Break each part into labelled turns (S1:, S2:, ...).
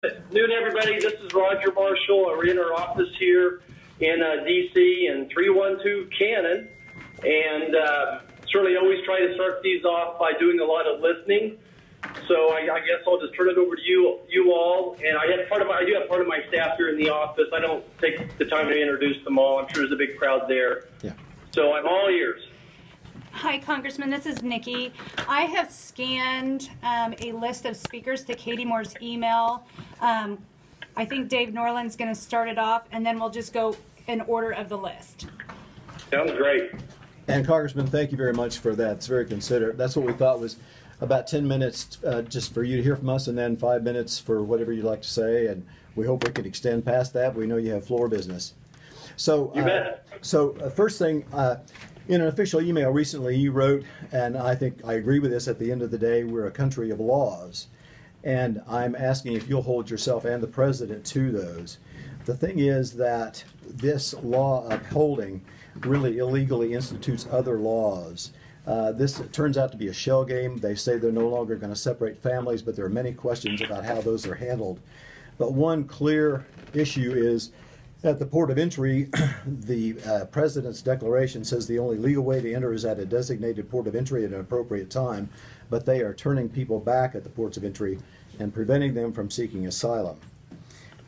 S1: Noon, everybody. This is Roger Marshall. We're in our office here in D.C. and 312 Cannon, and certainly always try to start these off by doing a lot of listening. So I guess I'll just turn it over to you all. And I do have part of my staff here in the office. I don't take the time to introduce them all. I'm sure there's a big crowd there.
S2: Yeah.
S1: So I'm all ears.
S3: Hi, Congressman. This is Nikki. I have scanned a list of speakers to Katie Moore's email. I think Dave Norland's going to start it off, and then we'll just go in order of the list.
S1: Sounds great.
S2: And Congressman, thank you very much for that. It's very considerate. That's what we thought was about 10 minutes just for you to hear from us, and then 5 minutes for whatever you'd like to say. And we hope we can extend past that. We know you have floor business. So,
S1: You bet.
S2: First thing, in an official email recently, you wrote, and I think I agree with this, at the end of the day, we're a country of laws. And I'm asking if you'll hold yourself and the president to those. The thing is that this law upholding really illegally institutes other laws. This turns out to be a shell game. They say they're no longer going to separate families, but there are many questions about how those are handled. But one clear issue is at the port of entry, the president's declaration says the only legal way to enter is at a designated port of entry at an appropriate time, but they are turning people back at the ports of entry and preventing them from seeking asylum.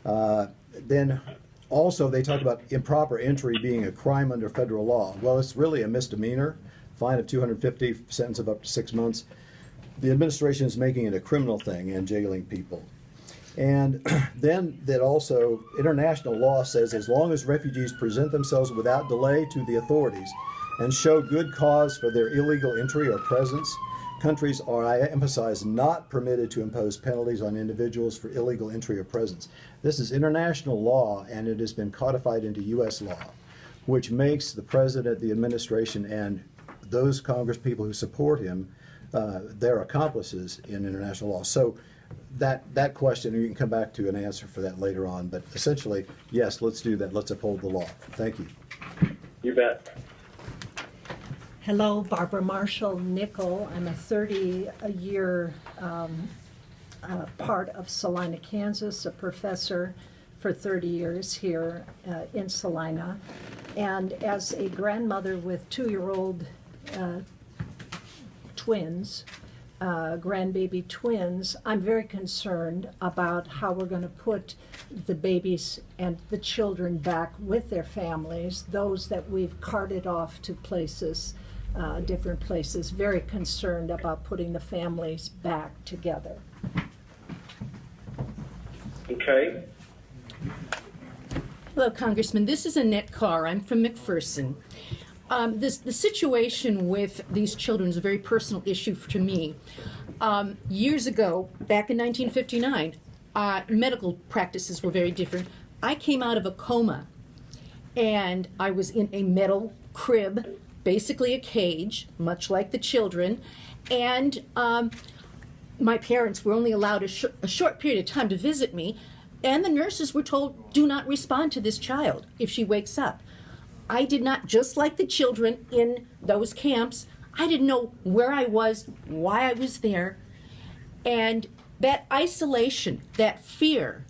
S2: Then also they talk about improper entry being a crime under federal law. Well, it's really a misdemeanor, fine of $250, sentence of up to 6 months. The administration is making it a criminal thing and jailing people. And then that also international law says as long as refugees present themselves without delay to the authorities and show good cause for their illegal entry or presence, countries are, I emphasize, not permitted to impose penalties on individuals for illegal entry or presence. This is international law, and it has been codified into U.S. law, which makes the president, the administration, and those Congress people who support him, their accomplices in international law. So that question, you can come back to an answer for that later on, but essentially, yes, let's do that. Let's uphold the law. Thank you.
S1: You bet.
S4: Hello, Barbara Marshall Nickel. I'm a 30-year part of Salina, Kansas, a professor for 30 years here in Salina. And as a grandmother with 2-year-old twins, grandbaby twins, I'm very concerned about how we're going to put the babies and the children back with their families, those that we've carted off to places, different places, very concerned about putting the families back together.
S1: Okay.
S5: Hello, Congressman. This is Annette Carr. I'm from McPherson. The situation with these children is a very personal issue to me. Years ago, back in 1959, medical practices were very different. I came out of a coma, and I was in a metal crib, basically a cage, much like the children, and my parents were only allowed a short period of time to visit me, and the nurses were told, do not respond to this child if she wakes up. I did not, just like the children in those camps, I didn't know where I was, why I was there. And that isolation, that fear,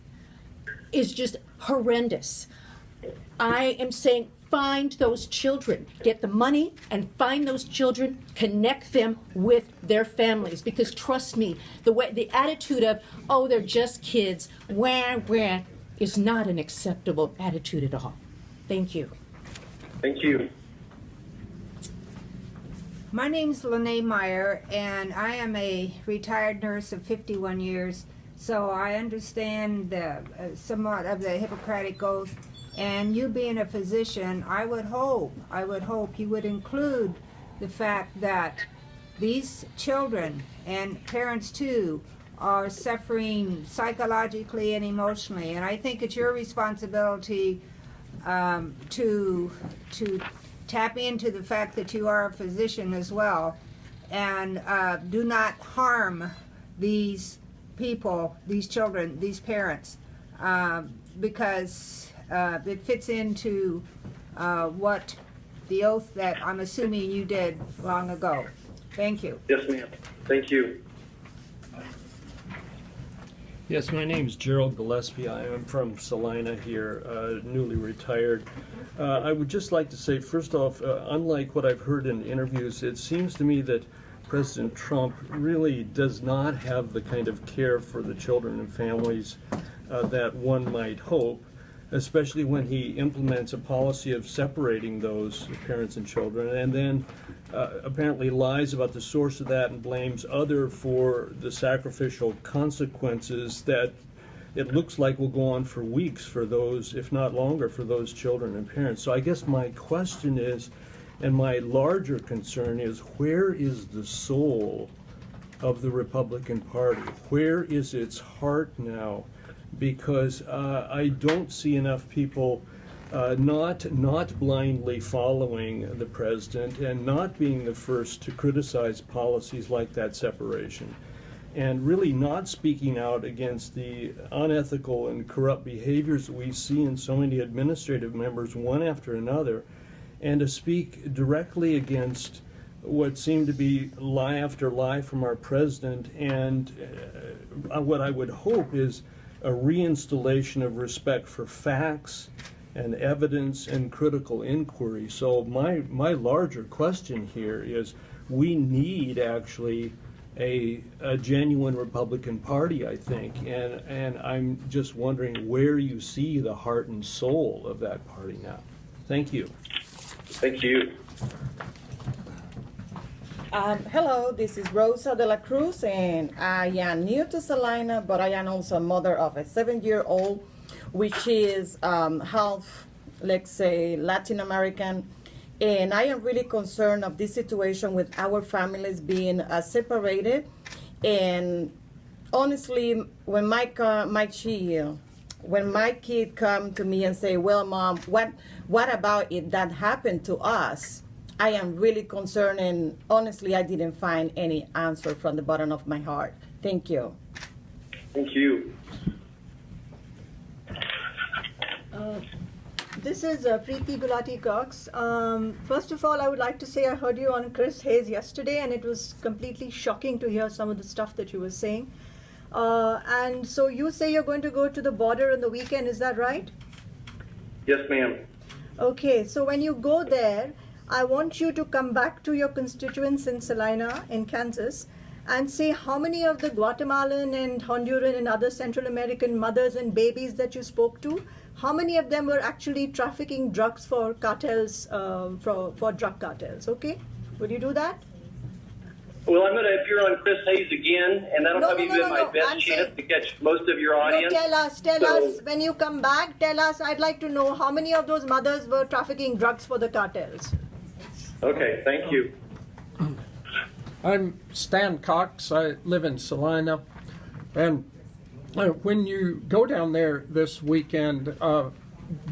S5: is just horrendous. I am saying find those children, get the money and find those children, connect them with their families. Because trust me, the attitude of, oh, they're just kids, wah, is not an acceptable attitude at all. Thank you.
S1: Thank you.
S6: My name's Lene Meyer, and I am a retired nurse of 51 years, so I understand somewhat of the Hippocratic Oath. And you being a physician, I would hope you would include the fact that these children, and parents too, are suffering psychologically and emotionally. And I think it's your responsibility to tap into the fact that you are a physician as well, and do not harm these people, these children, these parents, because it fits into what the oath that I'm assuming you did long ago. Thank you.
S1: Yes, ma'am. Thank you.
S7: Yes, my name's Gerald Gillespie. I am from Salina here, newly retired. I would just like to say, first off, unlike what I've heard in interviews, it seems to me that President Trump really does not have the kind of care for the children and families that one might hope, especially when he implements a policy of separating those parents and children, and then apparently lies about the source of that and blames other for the sacrificial consequences that it looks like will go on for weeks for those, if not longer, for those children and parents. So I guess my question is, and my larger concern is, where is the soul of the Republican Party? Where is its heart now? Because I don't see enough people not blindly following the president and not being the first to criticize policies like that separation, and really not speaking out against the unethical and corrupt behaviors that we see in so many administrative members one after another, and to speak directly against what seemed to be lie after lie from our president, and what I would hope is a reinstallation of respect for facts and evidence and critical inquiry. So my larger question here is, we need actually a genuine Republican Party, I think, and I'm just wondering where you see the heart and soul of that party now. Thank you.
S1: Thank you.
S8: Hello, this is Rosa de la Cruz, and I am new to Salina, but I am also a mother of a 7-year-old, which is half, let's say, Latin American. And I am really concerned of this situation with our families being separated. And honestly, when my kid come to me and say, "Well, Mom, what about it that happened to us?" I am really concerned, and honestly, I didn't find any answer from the bottom of my heart. Thank you.
S1: Thank you.
S9: This is Preeti Gulati Cox. First of all, I would like to say I heard you on Chris Hayes yesterday, and it was completely shocking to hear some of the stuff that you were saying. And so you say you're going to go to the border on the weekend, is that right?
S1: Yes, ma'am.
S9: Okay, so when you go there, I want you to come back to your constituents in Salina, in Kansas, and say how many of the Guatemalan and Honduran and other Central American mothers and babies that you spoke to, how many of them were actually trafficking drugs for cartels, for drug cartels, okay? Would you do that?
S1: Well, I'm going to appear on Chris Hayes again, and that'll probably be my best chance to catch most of your audience.
S9: No, tell us, when you come back, tell us, I'd like to know how many of those mothers were trafficking drugs for the cartels.
S1: Okay, thank you.
S10: I'm Stan Cox. I live in Salina. And when you go down there this weekend,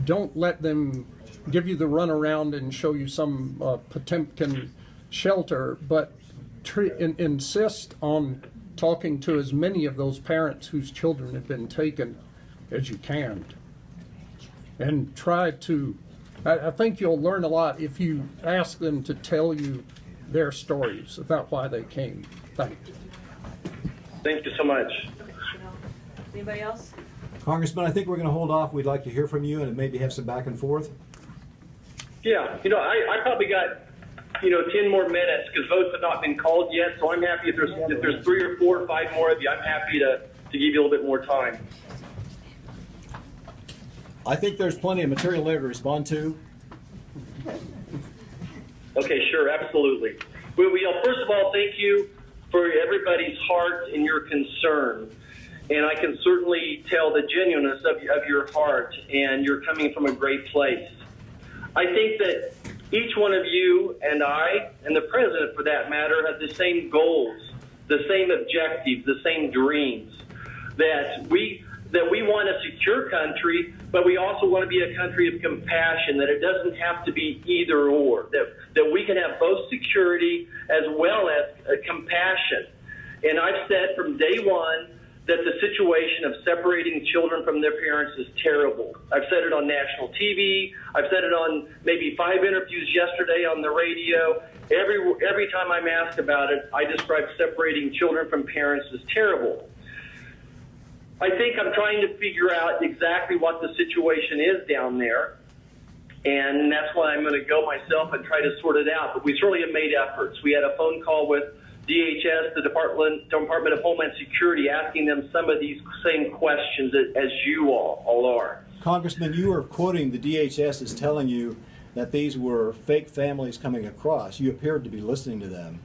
S10: don't let them give you the runaround and show you some Potemkin shelter, but insist on talking to as many of those parents whose children have been taken as you can. And try to, I think you'll learn a lot if you ask them to tell you their stories about why they came. Thanks.
S1: Thank you so much.
S11: Anybody else?
S2: Congressman, I think we're going to hold off. We'd like to hear from you and maybe have some back and forth.
S1: Yeah, I probably got 10 more minutes because votes have not been called yet. So I'm happy if there's 3 or 4 or 5 more of you. I'm happy to give you a little bit more time.
S2: I think there's plenty of material there to respond to.
S1: Okay, sure, absolutely. Well, first of all, thank you for everybody's heart and your concern. And I can certainly tell the genuineness of your heart, and you're coming from a great place. I think that each one of you and I, and the president for that matter, have the same goals, the same objectives, the same dreams, that we want a secure country, but we also want to be a country of compassion, that it doesn't have to be either or, that we can have both security as well as compassion. And I've said from day one that the situation of separating children from their parents is terrible. I've said it on national TV. I've said it on maybe 5 interviews yesterday on the radio. Every time I'm asked about it, I describe separating children from parents as terrible. I think I'm trying to figure out exactly what the situation is down there, and that's why I'm going to go myself and try to sort it out. But we certainly have made efforts. We had a phone call with DHS, the Department of Homeland Security, asking them some of these same questions as you all are.
S2: Congressman, you were quoting the DHS as telling you that these were fake families coming across. You appeared to be listening to them.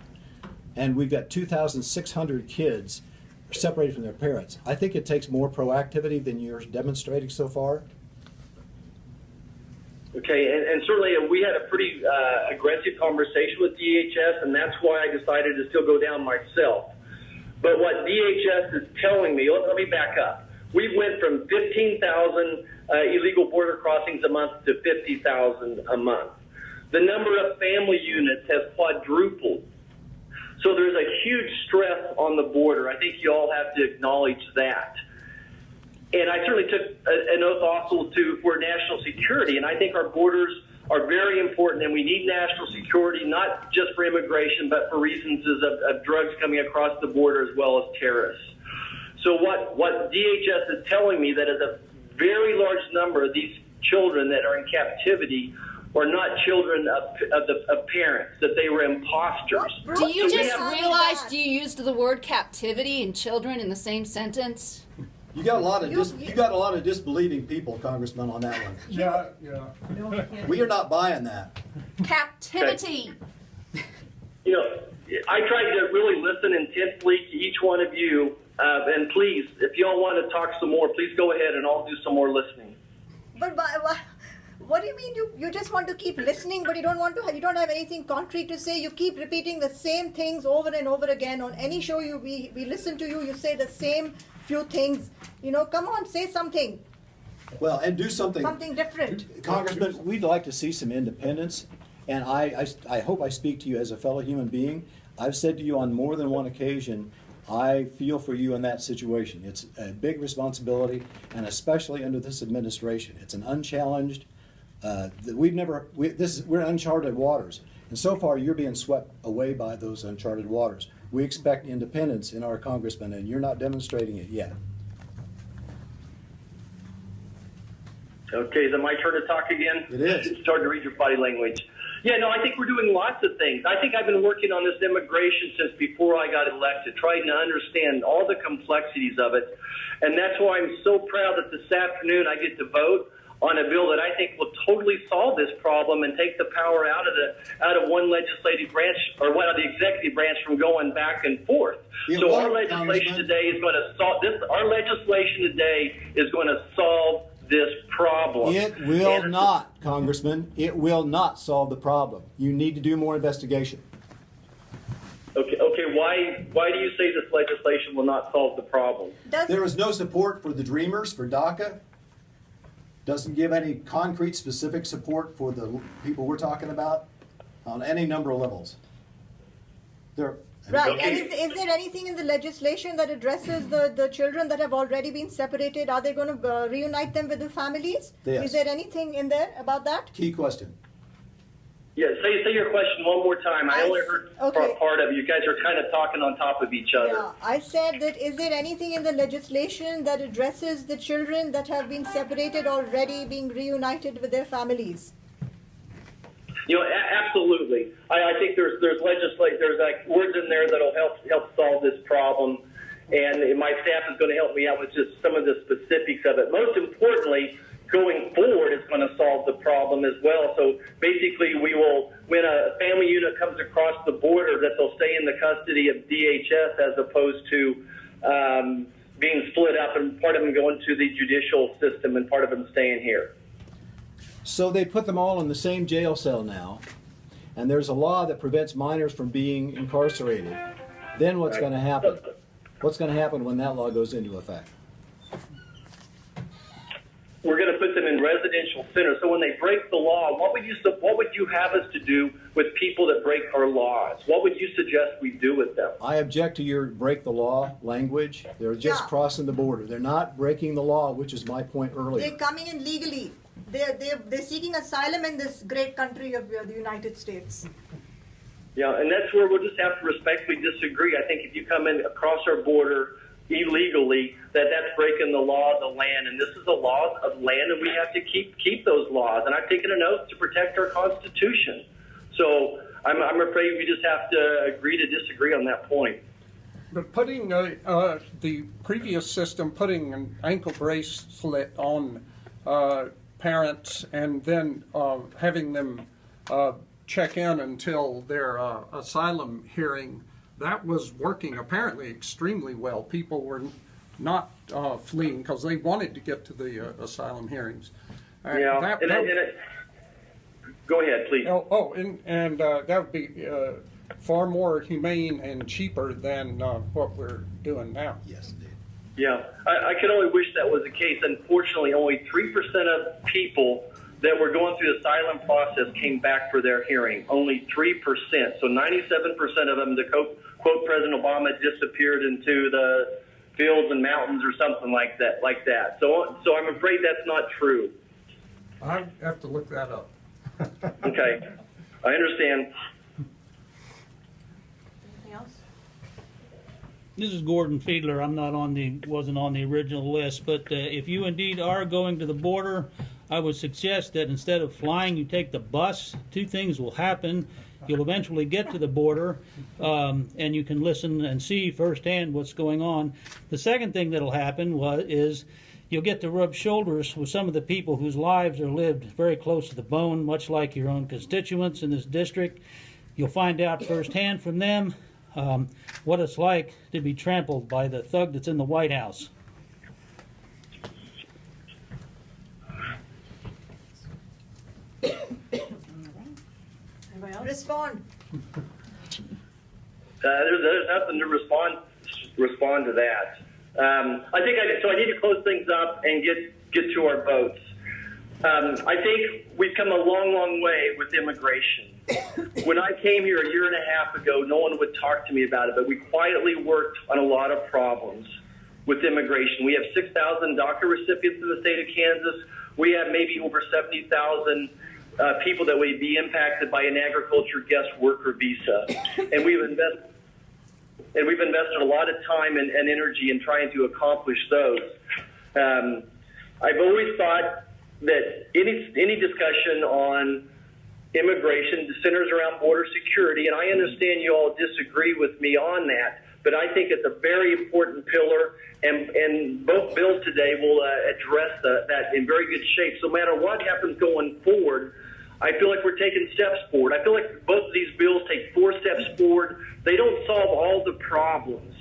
S2: And we've got 2,600 kids separated from their parents. I think it takes more proactivity than you're demonstrating so far.
S1: Okay, and certainly we had a pretty aggressive conversation with DHS, and that's why I decided to still go down myself. But what DHS is telling me, let me back up. We went from 15,000 illegal border crossings a month to 50,000 a month. The number of family units has quadrupled. So there's a huge stress on the border. I think you all have to acknowledge that. And I certainly took an oath also for national security, and I think our borders are very important, and we need national security, not just for immigration, but for reasons of drugs coming across the border as well as terrorists. So what DHS is telling me that is a very large number of these children that are in captivity are not children of parents, that they were imposters.
S12: Do you just realize you used the word captivity and children in the same sentence?
S2: You got a lot of disbelieving people, Congressman, on that one.
S10: Yeah.
S2: We are not buying that.
S12: Captivity.
S1: You know, I tried to really listen intensely to each one of you, and please, if you all want to talk some more, please go ahead and I'll do some more listening.
S9: But what do you mean you just want to keep listening, but you don't have anything concrete to say? You keep repeating the same things over and over again. On any show we listen to you say the same few things. You know, come on, say something.
S2: Well, and do something
S9: Different.
S2: Congressman, we'd like to see some independence, and I hope I speak to you as a fellow human being. I've said to you on more than one occasion, I feel for you in that situation. It's a big responsibility, and especially under this administration. It's an unchallenged, we're uncharted waters. And so far, you're being swept away by those uncharted waters. We expect independence in our congressman, and you're not demonstrating it yet.
S1: Okay, is it my turn to talk again?
S2: It is.
S1: It's hard to read your body language. Yeah, no, I think we're doing lots of things. I think I've been working on this immigration since before I got elected, trying to understand all the complexities of it. And that's why I'm so proud that this afternoon I get to vote on a bill that I think will totally solve this problem and take the power out of one legislative branch or one of the executive branch from going back and forth. So our legislation today is going to solve this. Our legislation today is going to solve this problem.
S2: It will not, Congressman. It will not solve the problem. You need to do more investigation.
S1: Okay. Why do you say this legislation will not solve the problem?
S2: There is no support for the Dreamers, for DACA. Doesn't give any concrete, specific support for the people we're talking about on any number of levels.
S9: Right,
S1: Okay.
S9: and is there anything in the legislation that addresses the children that have already been separated? Are they going to reunite them with the families?
S2: Yes.
S9: Is there anything in there about that?
S2: Key question.
S1: Yeah, say your question one more time. I only heard part of it. You guys are kind of talking on top of each other.
S9: Yeah, I said that is there anything in the legislation that addresses the children that have been separated already being reunited with their families?
S1: You know, absolutely. I think there's like words in there that'll help solve this problem, and my staff is going to help me out with just some of the specifics of it. Most importantly, going forward, it's going to solve the problem as well. So basically, we will, when a family unit comes across the border, that they'll stay in the custody of DHS as opposed to being split up and part of them going to the judicial system and part of them staying here.
S2: So they put them all in the same jail cell now, and there's a law that prevents minors from being incarcerated. Then what's going to happen? What's going to happen when that law goes into effect?
S1: We're going to put them in residential centers. So when they break the law, what would you have us to do with people that break our laws? What would you suggest we do with them?
S2: I object to your break the law language. They're just crossing the border. They're not breaking the law, which is my point earlier.
S9: They're coming in legally. They're seeking asylum in this great country of the United States.
S1: Yeah, and that's where we'll just have to respectfully disagree. I think if you come in across our border illegally, that's breaking the law of the land. And this is a law of land, and we have to keep those laws. And I've taken an oath to protect our Constitution. So I'm afraid we just have to agree to disagree on that point.
S10: But putting the previous system, putting an ankle bracelet on parents and then having them check in until their asylum hearing, that was working apparently extremely well. People were not fleeing because they wanted to get to the asylum hearings.
S1: Yeah, go ahead, please.
S10: And that would be far more humane and cheaper than what we're doing now.
S2: Yes, indeed.
S1: Yeah, I could only wish that was the case. Unfortunately, only 3% of people that were going through the asylum process came back for their hearing. Only 3%. So 97% of them, to quote President Obama, disappeared into the fields and mountains or something like that. So I'm afraid that's not true.
S10: I have to look that up.
S1: Okay, I understand.
S11: Anything else?
S13: This is Gordon Fiedler. Wasn't on the original list, but if you indeed are going to the border, I would suggest that instead of flying, you take the bus. Two things will happen. You'll eventually get to the border, and you can listen and see firsthand what's going on. The second thing that'll happen is you'll get to rub shoulders with some of the people whose lives are lived very close to the bone, much like your own constituents in this district. You'll find out firsthand from them what it's like to be trampled by the thug that's in the White House.
S11: Anybody else?
S9: Respond.
S1: There's nothing to respond to that. I need to close things up and get to our votes. I think we've come a long way with immigration. When I came here a year and a half ago, no one would talk to me about it, but we quietly worked on a lot of problems with immigration. We have 6,000 DACA recipients in the state of Kansas. We have maybe over 70,000 people that would be impacted by an agriculture guest worker visa, and we've invested a lot of time and energy in trying to accomplish those. I've always thought that any discussion on immigration centers around border security, and I understand you all disagree with me on that, but I think it's a very important pillar, and both bills today will address that in very good shape. So no matter what happens going forward, I feel like we're taking steps forward. I feel like both of these bills take 4 steps forward. They don't solve all the problems.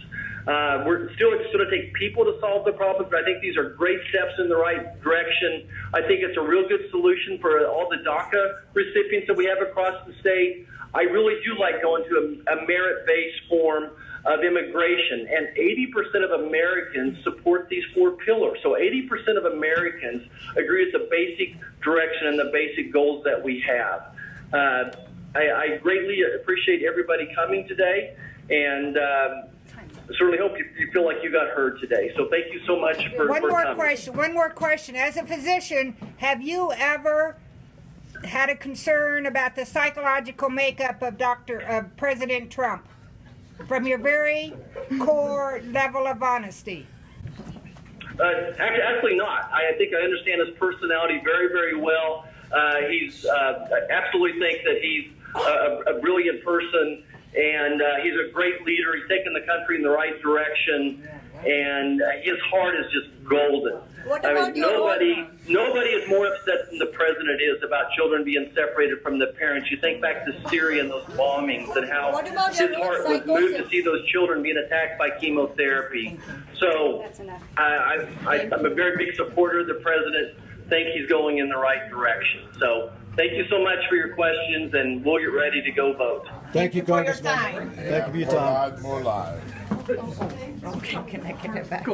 S1: We're still going to take people to solve the problems, but I think these are great steps in the right direction. I think it's a real good solution for all the DACA recipients that we have across the state. I really do like going to a merit-based form of immigration, and 80% of Americans support these 4 pillars. So 80% of Americans agree with the basic direction and the basic goals that we have. I greatly appreciate everybody coming today, and certainly hope you feel like you got heard today. So thank you so much for coming.
S6: One more question. As a physician, have you ever had a concern about the psychological makeup of President Trump? From your very core level of honesty?
S1: Actually not. I think I understand his personality very, very well. I absolutely think that he's a brilliant person, and he's a great leader. He's taken the country in the right direction, and his heart is just golden. Nobody is more upset than the president is about children being separated from the parents. You think back to Syria and those bombings and how his heart was moved to see those children being attacked by chemotherapy. So I'm a very big supporter of the president. Think he's going in the right direction. So thank you so much for your questions, and we'll get ready to go vote.
S2: Thank you, Congressman.
S8: Thank
S2: you for your time.
S14: More live.
S8: Okay, can I get it back?